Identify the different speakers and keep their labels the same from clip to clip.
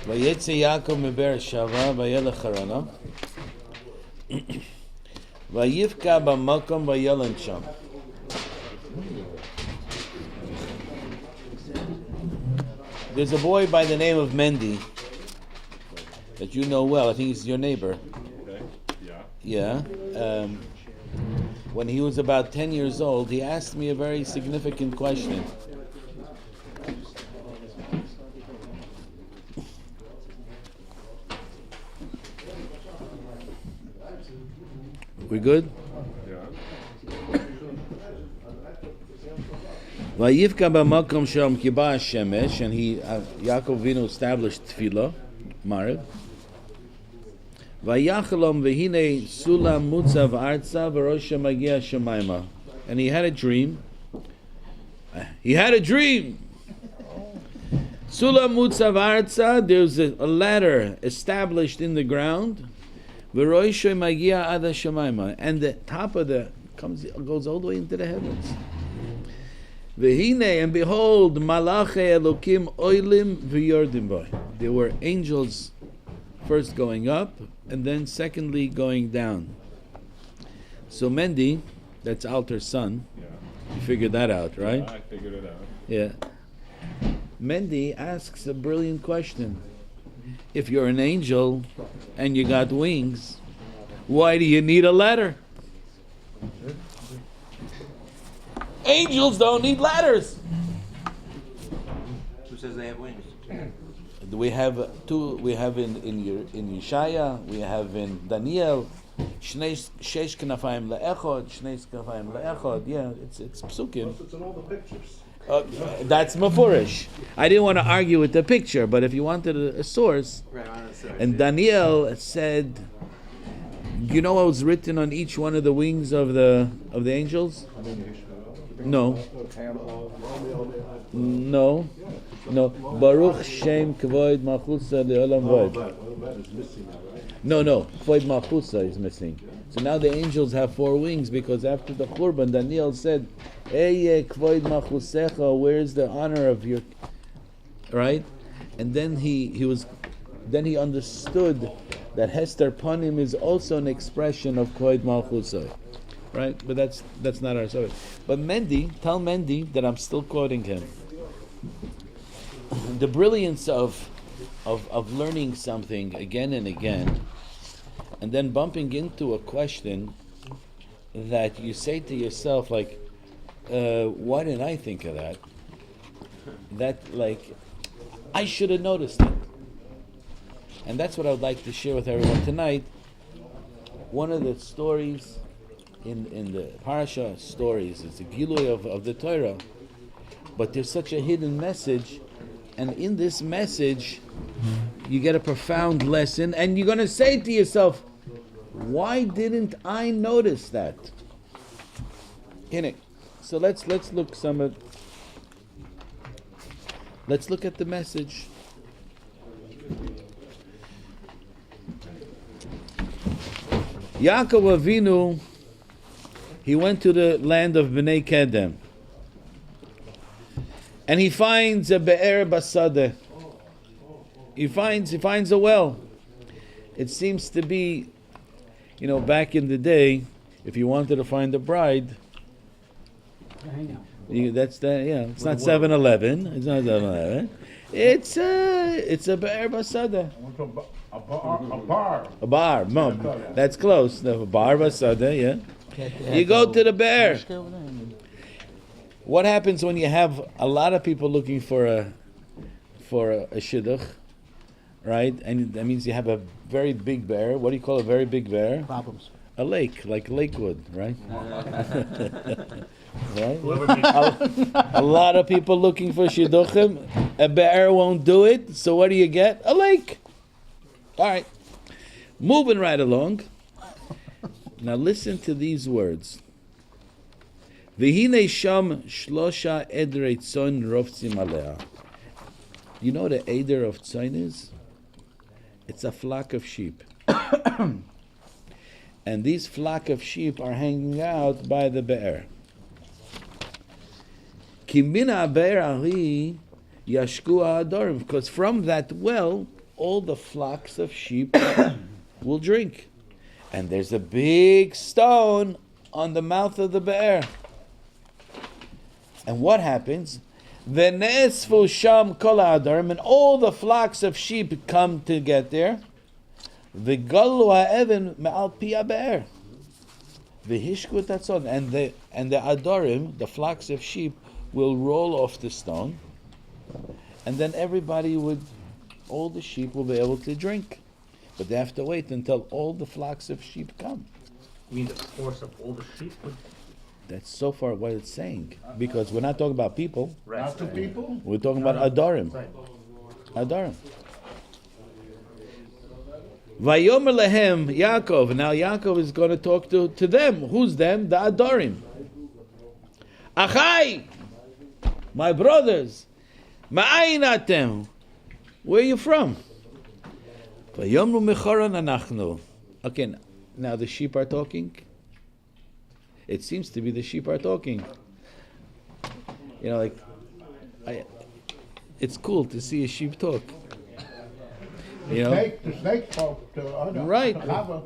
Speaker 1: Vayeitzei Yaakov meber Shava vayelech harana. Vayivka b'makom vayelech sham. There's a boy by the name of Mendy that you know well. I think he's your neighbor.
Speaker 2: Okay.
Speaker 1: Yeah. When he was about 10 years old, he asked me a very significant question. We good? Vayivka b'makom sham kiba shemesh, and Yaakov Avinu established tefillah, Maariv. Vayachalom v'hinei sulam mutzav arza v'rosha magia shemaima, and he had a dream. Sulam mutzav arza, there's a ladder established in the ground. V'rosha magia ada shemaima, and the top of goes all the way into the heavens. V'hinei, and behold, malachei elokim oilim v'yordim boy. There were angels first going up, and then secondly going down. So Mendy, that's Alter's son.
Speaker 2: Yeah.
Speaker 1: You figured that out, right?
Speaker 2: Yeah, I figured it out.
Speaker 1: Yeah. Mendy asks a brilliant question. If you're an angel and you got wings, why do you need a ladder? Angels don't need ladders.
Speaker 3: Who says they have wings?
Speaker 1: We have two. We have in Yeshaya. We have in Daniel. Shneis shesh knafayim le'echod. Shneis knafayim le'echod. Yeah, it's psukim.
Speaker 4: It's in all the pictures.
Speaker 1: That's mafurish. I didn't want to argue with the picture, but if you wanted a source, and Daniel said, you know what was written on each one of the wings of the angels? No. Baruch Shem Kvoid Machusa Leolam Void. No. Kvoid Machusa is missing. So now the angels have four wings because after the Churban, Daniel said, Eye Kvoid Machusecha, where's the honor of your... Right? And then he understood that Hester Panim is also an expression of Kvoid Machusa. Right? But that's not our subject. But tell Mendy that I'm still quoting him. The brilliance of learning something again and again, and then bumping into a question that you say to yourself, like, why didn't I think of that? That, like, I should have noticed it. And that's what I would like to share with everyone tonight. One of the stories in the Parshas stories, it's a gilui of the Torah, but there's such a hidden message, and in this message you get a profound lesson, and you're going to say to yourself, why didn't I notice that? So let's look let's look at the message. Yaakov Avinu, he went to the land of Bnei Kedem, and he finds a be'er basadeh. He finds a well. It seems to be, back in the day, if you wanted to find a bride, it's not 7-Eleven. It's not 7-Eleven. It's a be'er basadeh.
Speaker 4: A bar.
Speaker 1: A bar. No, that's close. A bar basadeh. Yeah. You go to the bear. What happens when you have a lot of people looking for a shidduch, right? And that means you have a very big bear. What do you call a very big bear?
Speaker 5: Problems.
Speaker 1: A lake, like Lakewood, right? Right? A lot of people looking for shidduchim. A bear won't do it. So what do you get? A lake. All right. Moving right along. Now listen to these words. V'hinei sham shlosha edrei tzon rovtzim alea. You know what the eder of tzon is? It's a flock of sheep. And these flock of sheep are hanging out by the be'er. Ki mina be'er ahi yashku ha'adorim. Because from that well, all the flocks of sheep will drink. And there's a big stone on the mouth of the be'er. And what happens? V'nesfu sham kol ha'adarim, and all the flocks of sheep come to get there. V'galu ha'even me'al pi ha'be'er. V'hishku tatzon, and the adarim, the flocks of sheep, will roll off the stone, and then all the sheep will be able to drink. But they have to wait until all the flocks of sheep come.
Speaker 2: You mean the force of all the sheep?
Speaker 1: That's so far what it's saying. Because we're not talking about people.
Speaker 4: Not the people?
Speaker 1: We're talking about adarim. Adarim. Vayomer lehem Yaakov. Now Yaakov is going to talk to them. Who's them? The adarim. Achai! My brothers. Ma'ayin atem. Where are you from? Vayomru mechoron anachnu. Okay, now the sheep are talking. It seems to be the sheep are talking. You know, it's cool to see a sheep talk. You know?
Speaker 4: The snake talk to other.
Speaker 1: Right.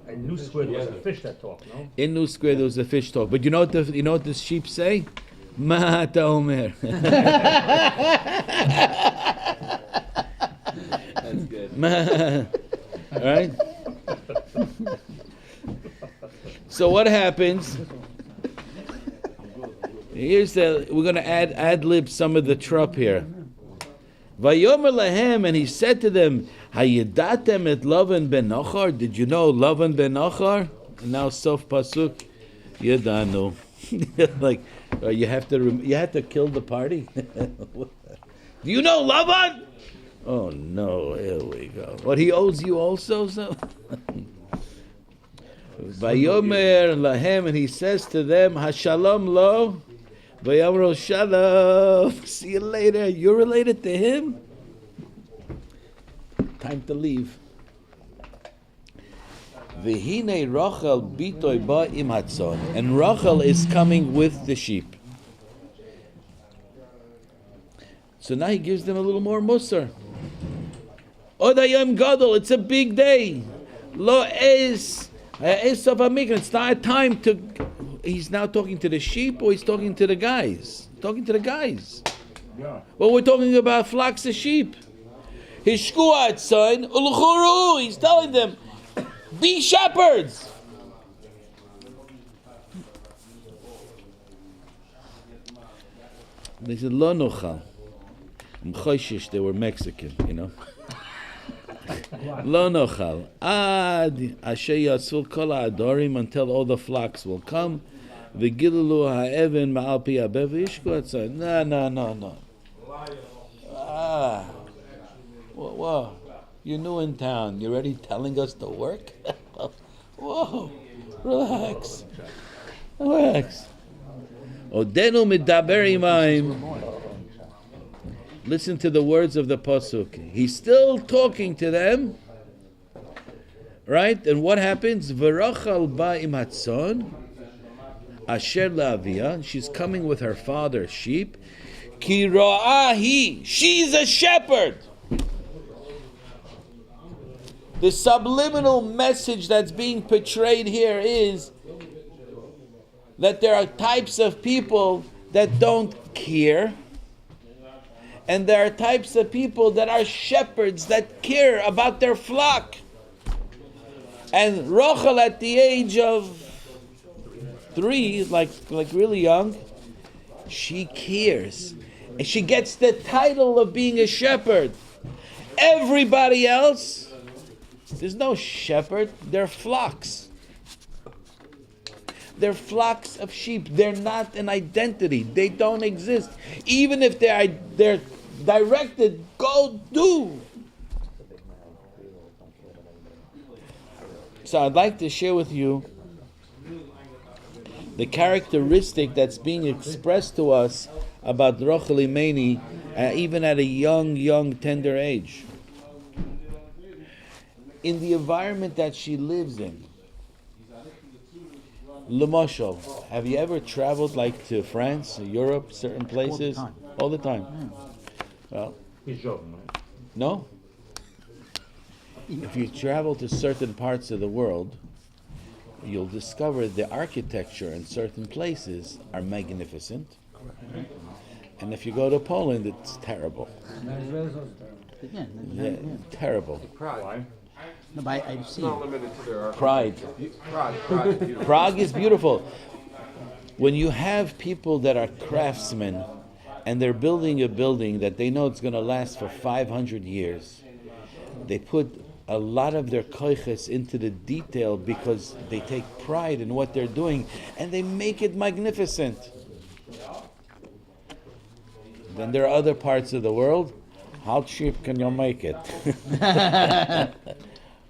Speaker 2: In New Square there was a fish that talked, no?
Speaker 1: In New Square there was a fish talk. But you know what the sheep say? Ma ta omer.
Speaker 3: That's good.
Speaker 1: All right? So what happens? We're going to ad-lib some of the trup here. Vayomer lahem, and he said to them, Hayedatem et Lavan ben Nachar? Did you know Lavan ben Nachar? And now Sof Pasuk, Yedanu. Like, you have to kill the party? Do you know Lavan? Oh no, here we go. What, he owes you also? So? Vayomer lahem, and he says to them, Hashalom lo, Vayamro shalom. See you later. You're related to him? Time to leave. V'hinei Rachel bitoy ba im hatzon, and Rachel is coming with the sheep. So now he gives them a little more musar. Odayam gadol, it's a big day. Lo es of amikra. It's not a time to. He's now talking to the sheep, or he's talking to the guys? Talking to the guys.
Speaker 4: Yeah.
Speaker 1: Well, we're talking about flocks of sheep. Hishkuat son ulchuru. He's telling them, be shepherds. They said lo nochal. Mchoshish, they were Mexican, you know. Lo nochal ad asher yatzul kol ha'adorim, until all the flocks will come. V'gilulu ha'even ma'al pi ha'bev v'yishku atzon. No. Whoa. You're new in town. You're already telling us to work? Whoa. Relax. Odenu midaber imayim. Listen to the words of the pasuk. He's still talking to them, right? And what happens? V'rachal ba im hatzon, asher la'avia. She's coming with her father's sheep. Ki ra'ahi. She's a shepherd. The subliminal message that's being portrayed here is that there are types of people that don't care, and there are types of people that are shepherds that care about their flock. And Rachel, at the age of 3, like really young, she cares. And she gets the title of being a shepherd. Everybody else, there's no shepherd, they're flocks. They're flocks of sheep. They're not an identity. They don't exist. Even if they're directed, go do. So I'd like to share with you the characteristic that's being expressed to us about Rachel Imeni, even at a young, tender age. In the environment that she lives in. L'mashal, have you ever traveled like to France, Europe, certain places? All the time. Well,
Speaker 2: He's joking, right?
Speaker 1: no? If you travel to certain parts of the world, you'll discover the architecture in certain places are magnificent. And if you go to Poland, it's terrible. Yeah, terrible.
Speaker 2: Why?
Speaker 3: No, but I've seen.
Speaker 1: Pride.
Speaker 5: Prague.
Speaker 1: Prague is beautiful. When you have people that are craftsmen and they're building a building that they know it's going to last for 500 years, they put a lot of their koiches into the detail because they take pride in what they're doing and they make it magnificent. Then there are other parts of the world. How cheap can you make it?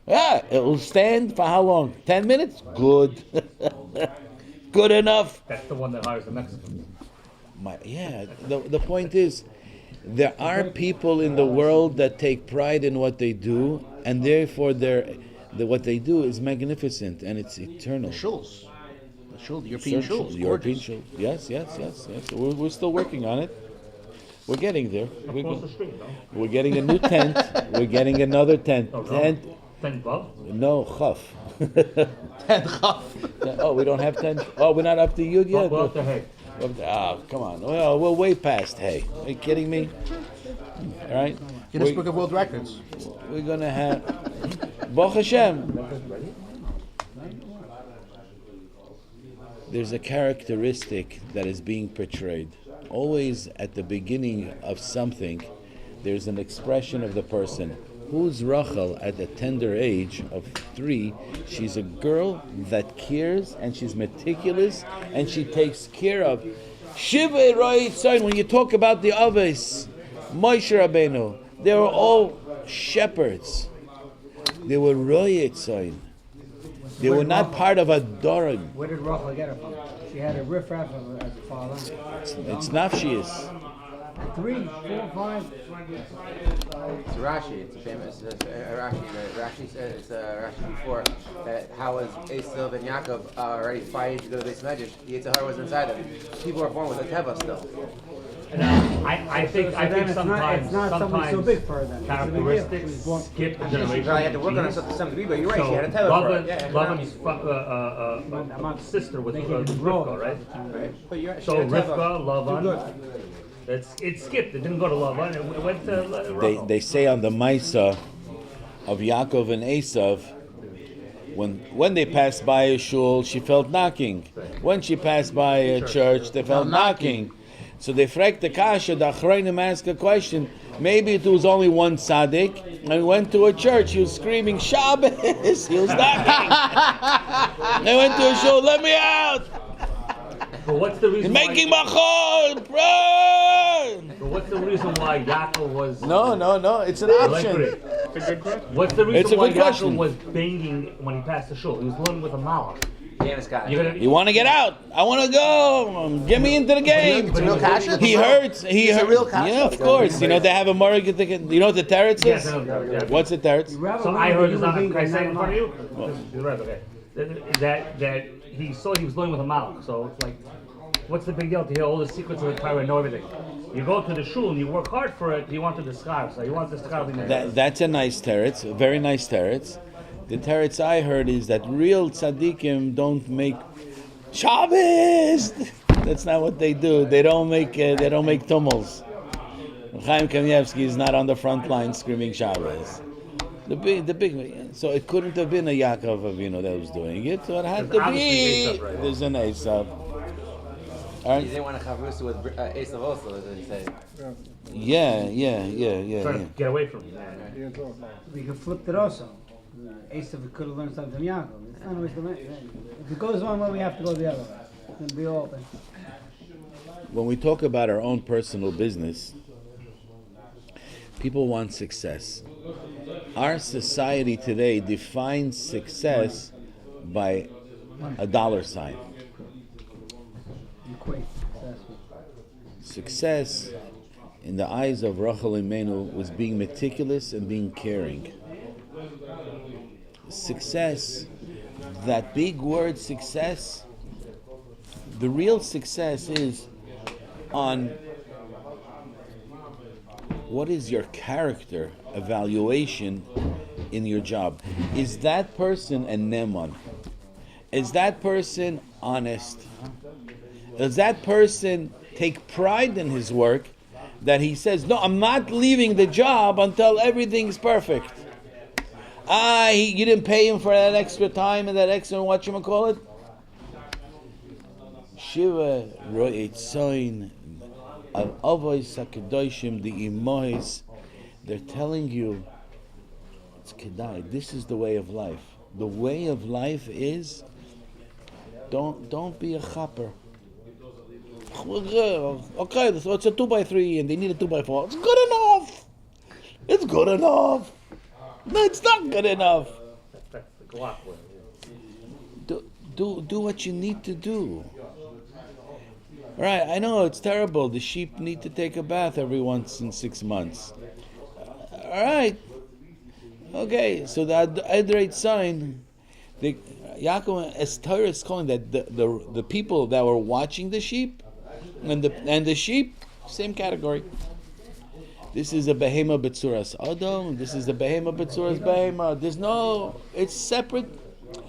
Speaker 1: It will stand for how long? 10 minutes? Good. Good enough.
Speaker 2: That's the one that hires the Mexicans.
Speaker 1: The point is, there are people in the world that take pride in what they do, and therefore what they do is magnificent and it's eternal.
Speaker 3: Shuls. The Shul, the European Shuls.
Speaker 1: European Shul. Yes. We're still working on it. We're getting there.
Speaker 2: Across the street, no?
Speaker 1: We're getting a new tent. We're getting another tent.
Speaker 2: Oh, no?
Speaker 1: Tent.
Speaker 2: 10 bucks?
Speaker 1: No, chaf.
Speaker 3: 10 chaf.
Speaker 1: Oh, we don't have 10. Oh, we're not up to Yud yet?
Speaker 2: Well, the hay.
Speaker 1: Oh, come on. Well, we're way past hay. Are you kidding me? All right?
Speaker 3: Guinness Book of World Records.
Speaker 1: We're going to have... Baruch Hashem. There's a characteristic that is being portrayed. Always at the beginning of something, there's an expression of the person. Who's Rachel at the tender age of 3? She's a girl that cares and she's meticulous and she takes care of. Shivei Vayeitzei, when you talk about the Aves, Moshe Rabbeinu, they were all shepherds. They were Vayeitzei. They were not part of a Doran.
Speaker 6: Where did Rachel get her from? She had a riffraff as a father.
Speaker 1: It's nafshias.
Speaker 6: 3, 4, 5.
Speaker 5: It's Rashi. It's famous. Rashi said it's Rashi before that how was Esav and Yaakov already fighting to go to Bais Medrash? The Yitzhar was inside them. People are born with a teva still.
Speaker 2: And I think sometimes
Speaker 6: it's not something so big for her then.
Speaker 2: characteristics skip a
Speaker 5: She
Speaker 2: generation.
Speaker 5: probably had to work on it to some degree, but you're right. She had a teva for it.
Speaker 2: Lavan's sister was
Speaker 6: They can
Speaker 2: Rivka,
Speaker 6: grow.
Speaker 2: right?
Speaker 5: Right. But you're right.
Speaker 2: So
Speaker 5: She had a
Speaker 2: Rivka,
Speaker 5: teva.
Speaker 2: Lavan, it skipped. It didn't go to Lavan. It went to Rachel.
Speaker 1: They say on the Maisa of Yaakov and Esav, when they passed by a shul, she felt knocking. When she passed by a church, they felt knocking. So they fracked the kasha, the Achronim asked a question. Maybe it was only one tzaddik, and went to a church, he was screaming, Shabbos! He was knocking. They went to a shul, let me out!
Speaker 2: But what's the reason?
Speaker 1: He's making machol! Run!
Speaker 2: But what's the reason why Yaakov was?
Speaker 1: No, it's an option.
Speaker 2: Lankry. It's a good question. What's the reason why
Speaker 1: good question.
Speaker 2: Yaakov was banging when he passed the shul? He was learning with a malach.
Speaker 1: You want to get out? I want to go. Get me into the game.
Speaker 5: It's a real kasha?
Speaker 1: He hurts.
Speaker 5: It's a real kasha?
Speaker 1: Yeah, of course. You know they have a morgue. You know what the teretz is?
Speaker 2: Yes, I know, yeah.
Speaker 1: What's the teretz?
Speaker 2: So I heard it's not. Can I say it in front of you? You're right. Okay. That he saw he was learning with a malach. So it's like, what's the big deal to hear all the secrets of the Torah and know everything? You go to the shul and you work hard for it. You want to discard. So you want to discard.
Speaker 1: That's a nice teretz. A very nice teretz. The teretz I heard is that real tzaddikim don't make Shabbos. That's not what they do. They don't make tumults. Chaim Kanievsky is not on the front line screaming Shabbos. The big. So it couldn't have been a Yaakov Avinu that was doing it. So it had to be. There's an Esav. All right.
Speaker 5: You didn't want to chavrusa with Esav also, as they say.
Speaker 1: Yeah.
Speaker 2: Trying to get away from you.
Speaker 6: We could flip it also. Esav could have learned something from Yaakov. It's not always the way. If it goes one way, we have to go the other way. It's going to be open.
Speaker 1: When we talk about our own personal business, people want success. Our society today defines success by a dollar sign.
Speaker 6: Equate.
Speaker 1: Success, in the eyes of Rachel Imenu, was being meticulous and being caring. Success, that big word success, the real success is on what is your character evaluation in your job? Is that person a neman? Is that person honest? Does that person take pride in his work that he says, no, I'm not leaving the job until everything's perfect? You didn't pay him for that extra time and that extra, whatchamacallit? Shiva Vayeitzei al Avos HaKadoshim the Imois. They're telling you it's kedai. This is the way of life. The way of life is don't be a chopper. Okay, so it's a 2x3 and they need a 2x4. It's good enough. It's good enough. No, it's not good enough.
Speaker 2: That's the Glock way.
Speaker 1: Do what you need to do. Right, I know it's terrible. The sheep need to take a bath every once in 6 months. All right. Okay, so the Adrate sign, the Yaakov as Torah is calling that the people that were watching the sheep and the sheep, same category. This is a behema betzuras Adam. This is a behema betzuras behema. There's no, it's separate.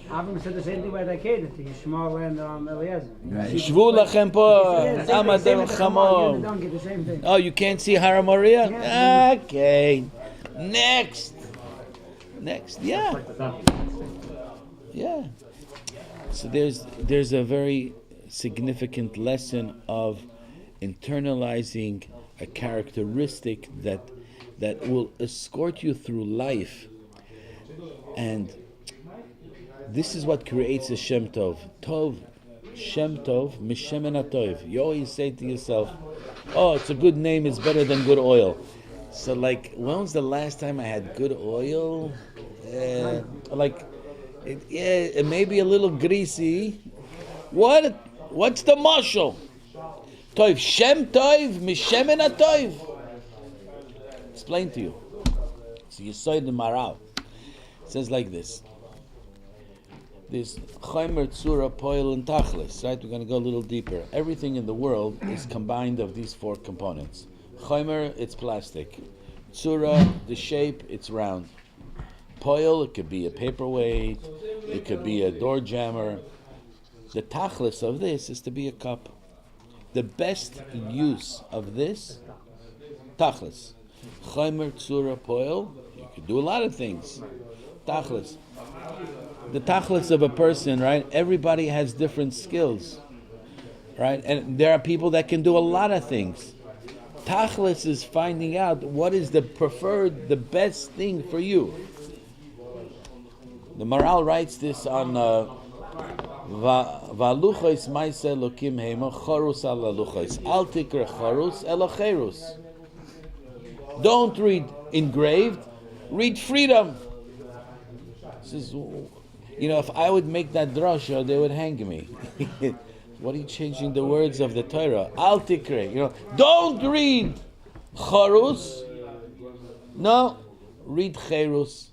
Speaker 6: Avram said the same thing about that kid, the Mishmar and Eliezer.
Speaker 1: Shvu lachem po, amadem
Speaker 6: The
Speaker 1: chamom.
Speaker 6: donkey, the same thing.
Speaker 1: Oh, you can't see Hara Maria?
Speaker 6: Yeah.
Speaker 1: Okay. Next, yeah.
Speaker 2: Like the donkey.
Speaker 1: Yeah. So there's a very significant lesson of internalizing a characteristic that will escort you through life, and this is what creates a Shem Tov. Tov, Shem Tov, Mishemen HaTov. You always say to yourself, oh, it's a good name, it's better than good oil. So like, when was the last time I had good oil? It may be a little greasy. What's the mashal? Tov, Shem Tov, Mishemen HaTov. Explain to you. So you saw the Maral. It says like this. There's Scheiner, Tzura, Poil, and Tachlis, right? We're going to go a little deeper. Everything in the world is combined of these four components. Scheiner, it's plastic. Tzura, the shape, it's round. Poil, it could be a paperweight, it could be a door jammer. The Tachlis of this is to be a cup. The best use of this, Tachlis. Scheiner, Tzura, Poil, you could do a lot of things. Tachlis. The tachlis of a person, right? Everybody has different skills, right? And there are people that can do a lot of things. Tachlis is finding out what is the preferred, the best thing for you. The Maral writes this on Valuchos Maise Lokim Hema Charus Ala Luchos Al Tikra Charus Ela Cherus. Don't read engraved, read freedom. This is, if I would make that drasha, they would hang me. What are you changing the words of the Torah? Al tikre. Don't read charus. No, read cherus.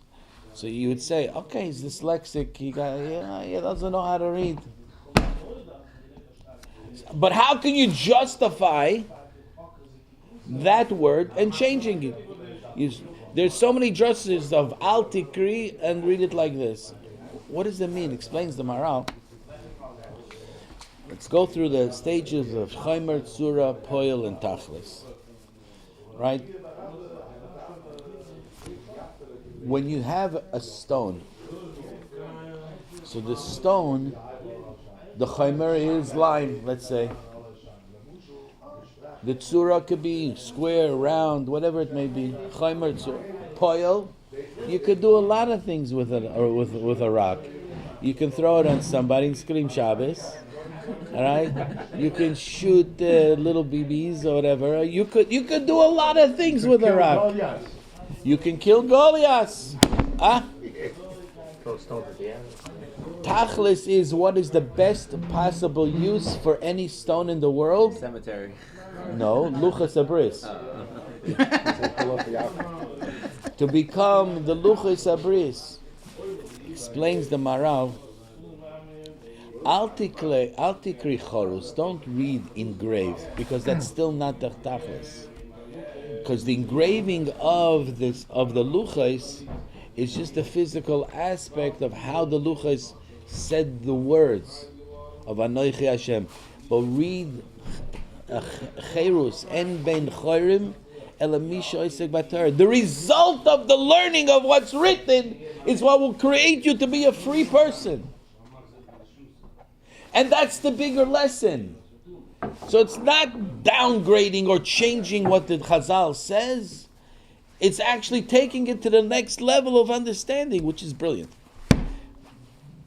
Speaker 1: So you would say, okay, he's dyslexic. He doesn't know how to read. But how can you justify that word and changing it? There's so many drushes of al tikri and read it like this. What does it mean? Explains the Maral. Let's go through the stages of Scheiner, Tzura, Poil, and Tachlis. Right? When you have a stone, so the stone, the Scheiner is lime, let's say. The Tzura could be square, round, whatever it may be. Scheiner, Tzura. Poil, you could do a lot of things with it, or with a rock. You can throw it on somebody and scream Shabbos. All right? You can shoot little BBs or whatever. You could do a lot of things with a rock. You can kill Goliath.
Speaker 2: Throw stones at the end.
Speaker 1: Tachlis is what is the best possible use for any stone in the world?
Speaker 5: Cemetery.
Speaker 1: No, Luchas Abris. To become the Luchas Abris. Explains the Maral. Al tikri chorus. Don't read engraved, because that's still not the Tachlis. Because the engraving of the Luchas It's just the physical aspect of how the Luchas said the words of Anoichi Hashem. But read Cherus en ben chorim elamisha oisek batar. The result of the learning of what's written is what will create you to be a free person. And that's the bigger lesson. So it's not downgrading or changing what the Chazal says. It's actually taking it to the next level of understanding, which is brilliant.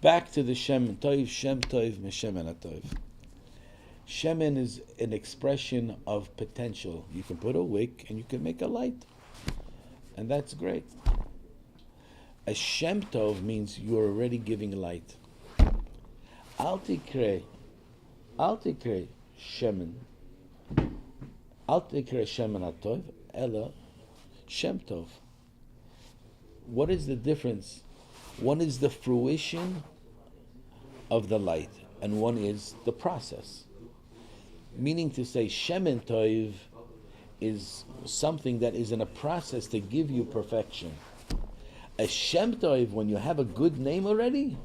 Speaker 1: Back to the Shem Tov, Meshemen HaTov. Shemen is an expression of potential. You can put a wick and you can make a light. And that's great. A Shem Tov means you're already giving light. Al tikre Shemen. Al tikre Shemen HaTov, Ela Shem Tov. What is the difference? One is the fruition of the light, and one is the process. Meaning to say, Shemen Tov is something that is in a process to give you perfection. A Shem Tov, when you have a good name already,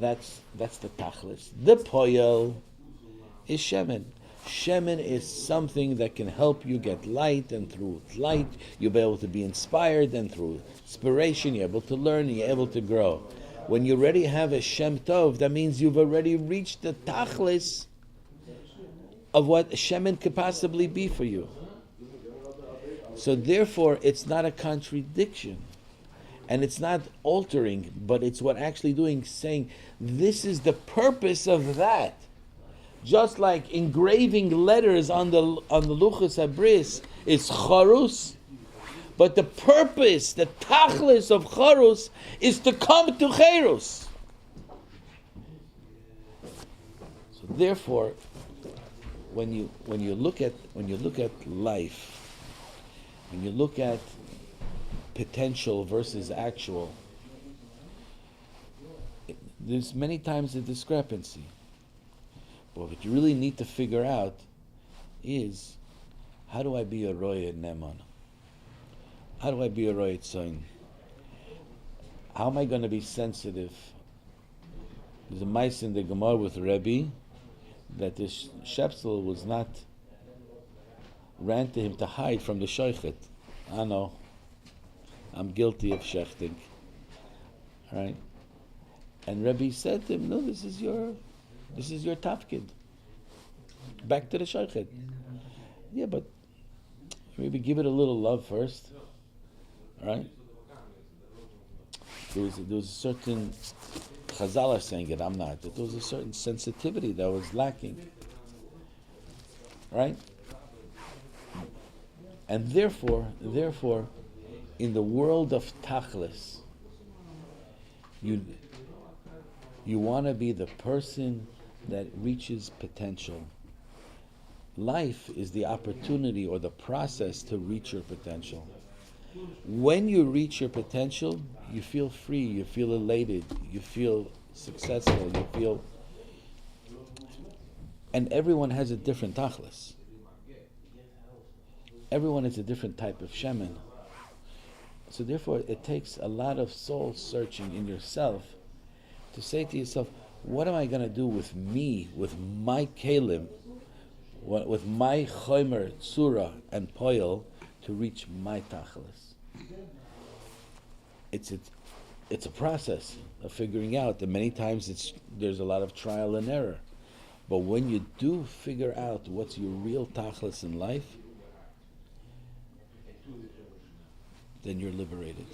Speaker 1: that's the tachlis. The poyel is Shemen. Shemen is something that can help you get light, and through light you'll be able to be inspired, and through inspiration you're able to learn, and you're able to grow. When you already have a Shem Tov, that means you've already reached the tachlis of what Shemen could possibly be for you. So therefore it's not a contradiction, and it's not altering, but it's what actually doing, saying this is the purpose of that. Just like engraving letters on the Luchas Habris is Charus, but the purpose, the tachlis of Charus, is to come to Cherus. So therefore, when you look at life, when you look at potential versus actual, there's many times a discrepancy. But what you really need to figure out is, how do I be a roya neman? How do I be a roya tzayin? How am I going to be sensitive? There's a mice in the Gemara with Rabbi that the Shepsel was not, ran to him to hide from the Shoichet. I know, I'm guilty of shechting. Right? And Rabbi said to him, no, this is your tafkid. Back to the Shoichet. Yeah, but maybe give it a little love first. Right? There was a certain, Chazal are saying it, I'm not, but there was a certain sensitivity that was lacking. Right? And therefore, in the world of tachlis, you want to be the person that reaches potential. Life is the opportunity or the process to reach your potential. When you reach your potential, you feel free, you feel elated, you feel successful, you feel... And everyone has a different tachlis. Everyone is a different type of shemen. So therefore, it takes a lot of soul searching in yourself to say to yourself, what am I going to do with me, with my kelim, with my chomer, tzura, and poil to reach my tachlis? It's a process of figuring out, and many times there's a lot of trial and error. But when you do figure out what's your real tachlis in life, then you're liberated.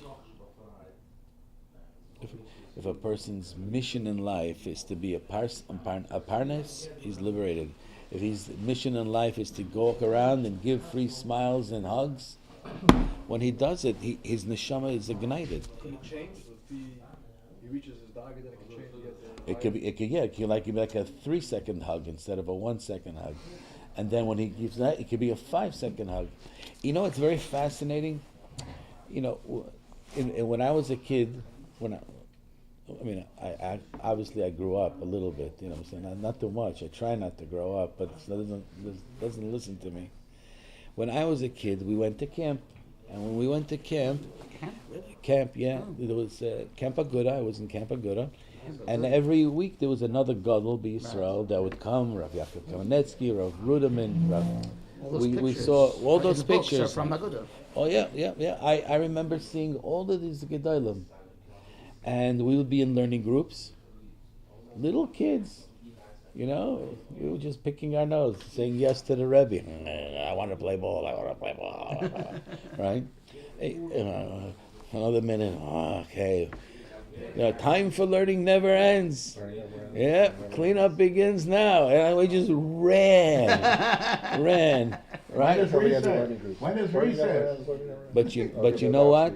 Speaker 1: If a person's mission in life is to be a parnes, he's liberated. If his mission in life is to go around and give free smiles and hugs, when he does it, his neshama is ignited.
Speaker 7: Can he change if he reaches his target? Then it can change.
Speaker 1: It could be like a 3-second hug instead of a 1-second hug, and then when he gives that, it could be a 5-second hug. You know, it's very fascinating. You know, when I was a kid, I obviously I grew up a little bit. You know what I'm saying? Not too much. I try not to grow up, but it doesn't listen to me. When I was a kid, we went to camp, and when we went to camp, Camp, yeah. There was Camp Aguda. I was in Camp Aguda. And every week there was another gadol b'Yisrael that would come, Rav Yaakov Kamenetsky, Rav Ruderman, we saw all those pictures.
Speaker 3: From Aguda.
Speaker 1: Oh yeah. I remember seeing all of these gedolim. And we would be in learning groups. Little kids, we were just picking our nose, saying yes to the Rebbe. I want to play ball, right? Hey, another minute, okay. Time for learning never ends. Yeah, cleanup begins now. And we just ran.
Speaker 4: When
Speaker 1: Right?
Speaker 4: is recess? When is recess?
Speaker 1: But you know what?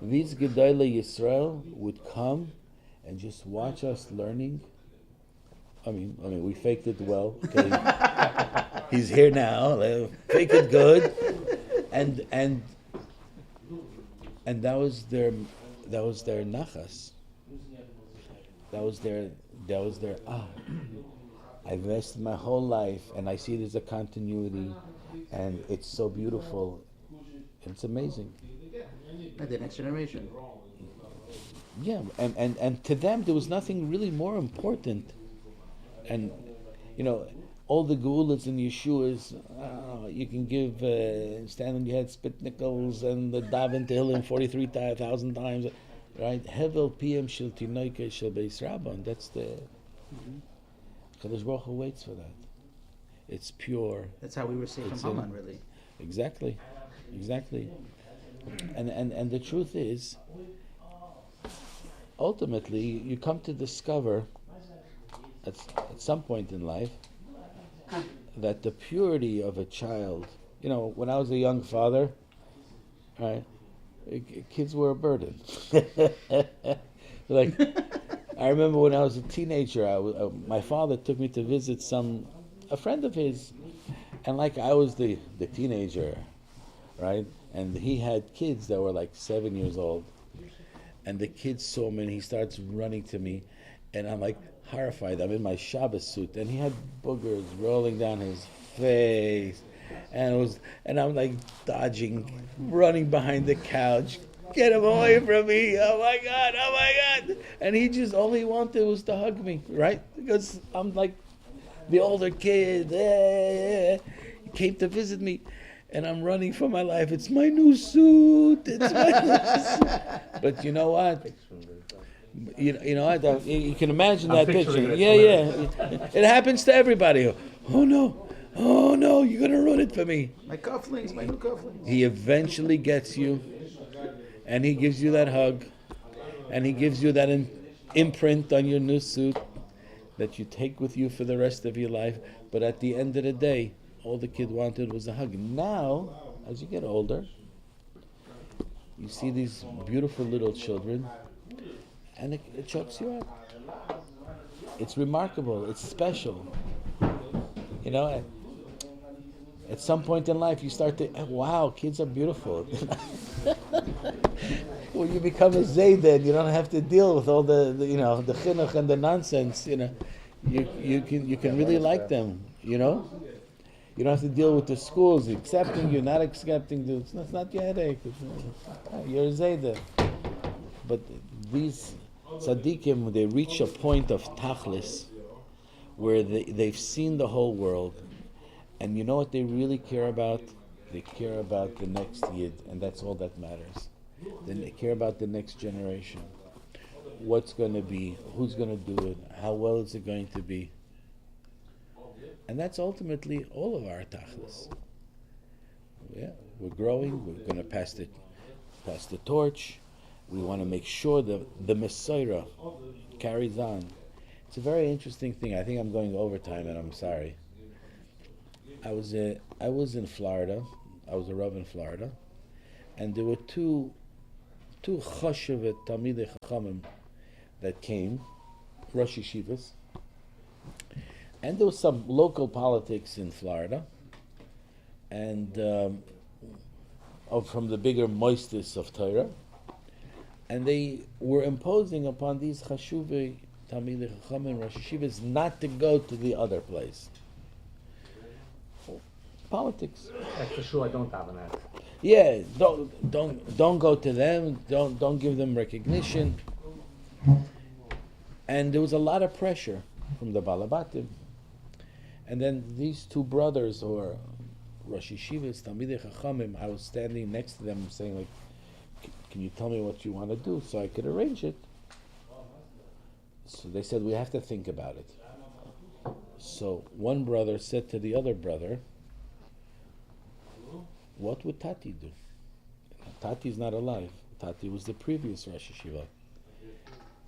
Speaker 1: These Gedolei Yisrael would come and just watch us learning. I mean, we faked it well. Okay? He's here now. Fake it good, and that was their nachas. That was their I've invested my whole life, and I see there's a continuity, and it's so beautiful. It's amazing.
Speaker 3: The next generation.
Speaker 1: Yeah, and to them there was nothing really more important. And all the geulas and Yeshuas, you can give stand on your head, spit nickels, and the daven tehillim 43,000 times, right? Hevel pm shel tinoike shel beis rabban. That's the Kadosh Baruch Hu waits for that. It's pure.
Speaker 3: That's how we were saved from Haman, really.
Speaker 1: Exactly. And the truth is, ultimately, you come to discover at some point in life that the purity of a child, when I was a young father, right, kids were a burden. Like, I remember when I was a teenager, my father took me to visit a friend of his, and like I was the teenager, right? And he had kids that were like 7 years old. And the kid saw me and he starts running to me. And I'm like horrified. I'm in my Shabbos suit. And he had boogers rolling down his face. And I'm like dodging, running behind the couch. Get him away from me. Oh my God. And he just, all he wanted was to hug me, right? Because I'm like the older kid. He came to visit me. And I'm running for my life. It's my new suit. But you know what? You know what? You can imagine that picture. Yeah. It happens to everybody. Oh no! You're gonna ruin it for me.
Speaker 3: My cufflinks, my new cufflinks.
Speaker 1: He eventually gets you, and he gives you that hug, and he gives you that imprint on your new suit that you take with you for the rest of your life. But at the end of the day, all the kid wanted was a hug. Now, as you get older, you see these beautiful little children, and it chokes you up. It's remarkable. It's special. At some point in life, you start to, wow, kids are beautiful. When you become a Zayded, you don't have to deal with all the chinuch and the nonsense. You can really like them. You don't have to deal with the schools accepting you, not accepting you. It's not your headache. You're a Zayda. But these tzaddikim, they reach a point of tachlis where they've seen the whole world. And you know what they really care about? They care about the next yid, and that's all that matters. Then they care about the next generation. What's going to be? Who's going to do it? How well is it going to be? And that's ultimately all of our tachlis. Yeah, we're growing. We're going to pass the torch. We want to make sure that the Messiah carries on. It's a very interesting thing. I think I'm going overtime, and I'm sorry. I was in Florida. I was a Rav in Florida, and there were two chashuvet Talmidei Chachamim that came, Rosh Yeshivas. And there was some local politics in Florida, and from the bigger moistus of Torah, and they were imposing upon these chashuvei Talmidei Chachamim Rosh Yeshivas not to go to the other place. Politics.
Speaker 2: That's the Shul I don't have in that.
Speaker 1: Yeah, don't go to them. Don't give them recognition. And there was a lot of pressure from the Balabatim. And then these two brothers, or Rosh Yeshivas, Talmidei Chachamim, I was standing next to them saying, like, can you tell me what you want to do so I could arrange it? So they said, we have to think about it. So one brother said to the other brother, what would Tati do? Tati's not alive. Tati was the previous Rosh Yeshiva.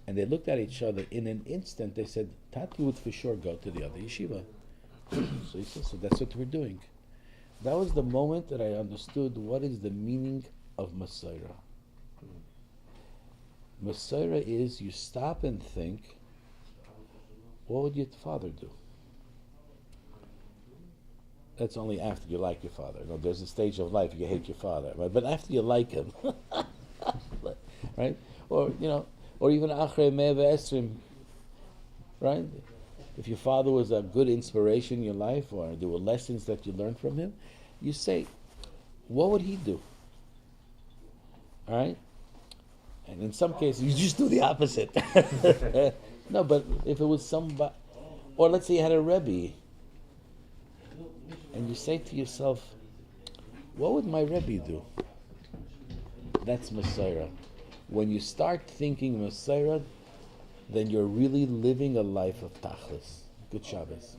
Speaker 1: And they looked at each other. In an instant, they said, Tati would for sure go to the other yeshiva. So he said, so that's what we're doing. That was the moment that I understood what is the meaning of Masorah. Masorah is you stop and think, what would your father do? That's only after you like your father. No, there's a stage of life you hate your father, right? But after you like him, right? Or or even Achrei Mea V'Esrim, right? If your father was a good inspiration in your life, or there were lessons that you learned from him, you say, what would he do? All right? And in some cases, you just do the opposite. No, but if it was somebody, or let's say you had a Rebbe, and you say to yourself, what would my Rebbe do? That's Masorah. When you start thinking Masorah, then you're really living a life of Tachlis. Good Shabbos.